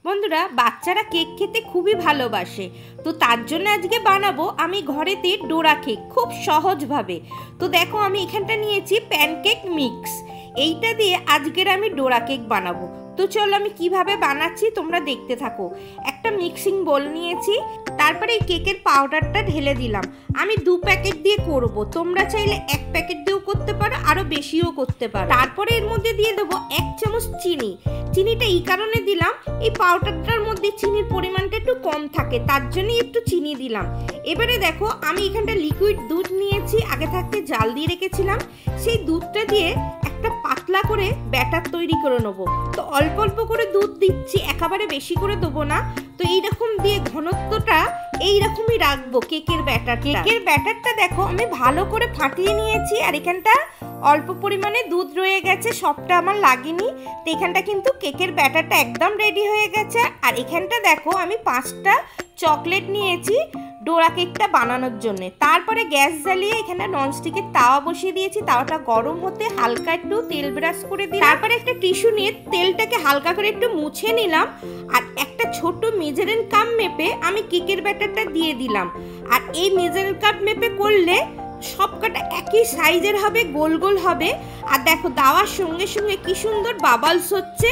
বন্ধুরা, বাচ্চারা কেক খেতে খুবই ভালোবাসে, তো তার জন্য আজকে বানাবো আমি ঘরেতে ডোরা কেক খুব সহজভাবে। তো দেখো, আমি এখানটা নিয়েছি প্যানকেক মিক্স, এইটা দিয়ে আজকের আমি ডোরা কেক বানাবো। তো চলো আমি কিভাবে বানাচ্ছি তোমরা দেখতে থাকো। একটা মিক্সিং বোল নিয়েছি, তারপরে এই কেকের পাউডারটা ঢেলে দিলাম। আমি 2 প্যাকেট দিয়ে করব, তোমরা চাইলে 1 প্যাকেট দিয়েও করতে পারো, আরও বেশিও করতে পারো। তারপরে এর মধ্যে দিয়ে দেবো 1 চামচ চিনি। চিনিটা এই কারণে দিলাম, এই পাউডারটার মধ্যে চিনির পরিমাণটা একটু কম থাকে, তার জন্যই একটু চিনি দিলাম। এবারে দেখো, আমি এখানটা লিকুইড দুধ নিয়েছি, আগে থাকতে জাল দিয়ে রেখেছিলাম। সেই দুধটা দিয়ে একটা পাতলা করে ব্যাটার তৈরি করে নেবো। তো অল্প অল্প করে দুধ দিচ্ছি, একেবারে বেশি করে দেবো না। তো এইরকম দিয়ে ঘনত্বটা এইরকমই রাখবো কেকের ব্যাটারটা দেখো আমি ভালো করে ফাটিয়ে নিয়েছি। আর এখানটা অল্প পরিমাণে দুধ রয়ে গেছে, সবটা আমার লাগেনি। তো এখানটা কিন্তু কেকের ব্যাটারটা একদম রেডি হয়ে গেছে। আর এখানটা দেখো আমি 5টা চকলেট নিয়েছি ডোরা কেকটা বানানোর জন্য। তারপরে গ্যাস জ্বালিয়ে এখানে ননস্টিকের তাওয়া বসিয়ে দিয়েছি। তাওয়াটা গরম হতে হালকা একটু তেল ব্রাশ করে দিই। তারপরে একটা টিস্যু নিয়ে তেলটাকে হালকা করে একটু মুছে নিলাম। আর একটা ছোট মেজারিং কাপ মেপে আমি কেকের ব্যাটারটা দিয়ে দিলাম। আর এই মেজারিং কাপ মেপে করলে সবকটা একই সাইজের হবে, গোল গোল হবে। আর দেখো দেওয়ার সঙ্গে সঙ্গে কি সুন্দর বাবলস হচ্ছে।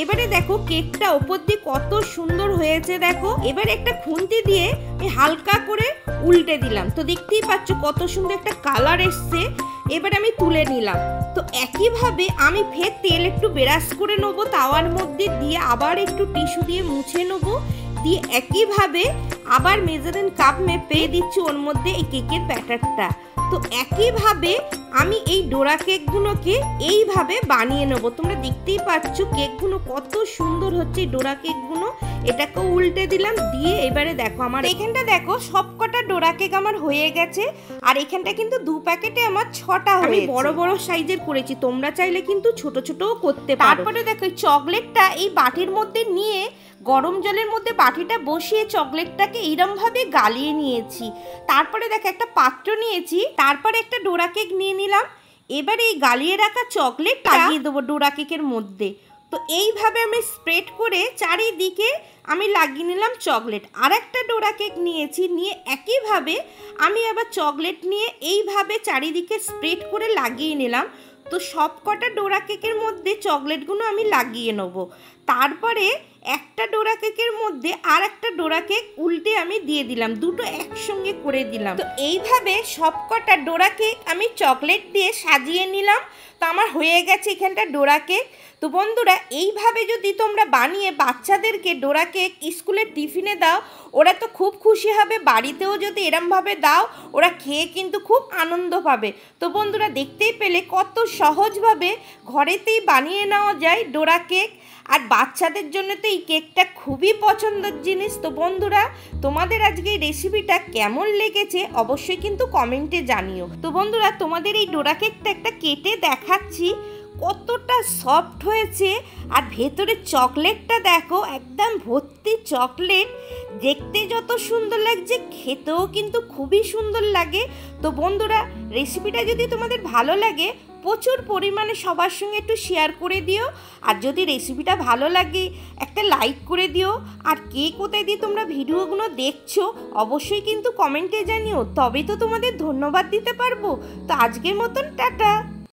এবারে দেখো কেকটা ওপর দিয়ে কত সুন্দর হয়েছে দেখো। এবারে একটা খুন্তি দিয়ে আমি হালকা করে উল্টে দিলাম, তো দেখতেই পাচ্ছ কত সুন্দর একটা কালার এসছে। এবারে আমি তুলে নিলাম। তো একইভাবে আমি ফের তেল একটু ব্রাশ করে নেবো তাওয়ার মধ্যে দিয়ে, আবার একটু টিস্যু দিয়ে মুছে নেবো, দিয়ে একইভাবে আবার মেজারিং কাপ মেপে দিচ্ছি ওর মধ্যে এই কেকের ব্যাটারটা। তো একইভাবে আমি এই ডোরা কেকগুলোকে এইভাবে বানিয়ে নেবো। তোমরা দেখতেই পাচ্ছ কেকগুলো কত সুন্দর হচ্ছে ডোরা কেকগুলো। এটাকে উল্টে দিলাম, দিয়ে এবারে দেখো আমার এখানটা দেখো সবকটা ডোরা কেক আমার হয়ে গেছে। আর এখানটা কিন্তু 2 প্যাকেটে আমার 6টা হয়েছে। আমি বড় বড় সাইজের করেছি, তোমরা চাইলে কিন্তু ছোট ছোটও করতে পারো। তারপরে দেখো চকলেটটা এই বাটির মধ্যে নিয়ে গরম জলের মধ্যে বাটিটা বসিয়ে চকলেটটাকে এইরকমভাবে গালিয়ে নিয়েছি। তারপরে দেখো একটা পাত্র নিয়েছি, তারপরে একটা ডোরা কেক নিয়ে নিলাম। এবারে এই গালিয়ে রাখা চকলেট লাগিয়ে দেবো ডোরা কেকের মধ্যে। তো এইভাবে আমি স্প্রেড করে চারিদিকে আমি লাগিয়ে নিলাম চকলেট। আর একটা ডোরা কেক নিয়েছি, নিয়ে একইভাবে আমি আবার চকলেট নিয়ে এইভাবে চারিদিকে স্প্রেড করে লাগিয়ে নিলাম। তো সব কটা ডোরা কেকের মধ্যে চকলেটগুলো আমি লাগিয়ে নেব। তারপরে একটা ডোরা কেকের মধ্যে আর একটা ডোরা কেক উল্টে আমি দিয়ে দিলাম, দুটো একসঙ্গে করে দিলাম। তো এইভাবে সব কটা ডোরা কেক আমি চকলেট দিয়ে সাজিয়ে নিলাম। তো আমার হয়ে গেছে এখানটা ডোরা কেক। তো বন্ধুরা, এইভাবে যদি তোমরা বানিয়ে বাচ্চাদেরকে ডোরা কেক স্কুলের টিফিনে দাও, ওরা তো খুব খুশি হবে। বাড়িতেও যদি এরমভাবে দাও, ওরা খেয়ে কিন্তু খুব আনন্দ পাবে। তো বন্ধুরা, দেখতেই পেলে কত সহজভাবে ঘরেতেই বানিয়ে নেওয়া যায় ডোরা কেক। আর বাচ্চাদের জন্য তো এই কেকটা খুবই পছন্দের জিনিস। তো বন্ধুরা, তোমাদের আজকে এই রেসিপিটা কেমন লেগেছে অবশ্যই কিন্তু কমেন্টে জানিও। তো বন্ধুরা, তোমাদের এই ডোরা কেকটা একটা কেটে দেখাচ্ছি, কতটা সফট হয়েছে। আর ভেতরে চকলেটটা দেখো একদম ভর্তি চকলেট, দেখতে যত সুন্দর লাগছে খেতেও কিন্তু খুবই সুন্দর লাগে। তো বন্ধুরা, রেসিপিটা যদি তোমাদের ভালো লাগে প্রচুর পরিমাণে সবার সঙ্গে একটু শেয়ার করে দিও। আর যদি রেসিপিটা ভালো লাগে একটা লাইক করে দিও। আর কে কোথায় দিয়ে তোমরা ভিডিওগুলো দেখছো অবশ্যই কিন্তু কমেন্টে জানিও, তবেই তো তোমাদের ধন্যবাদ দিতে পারবো। তো আজকের মতন টাটা।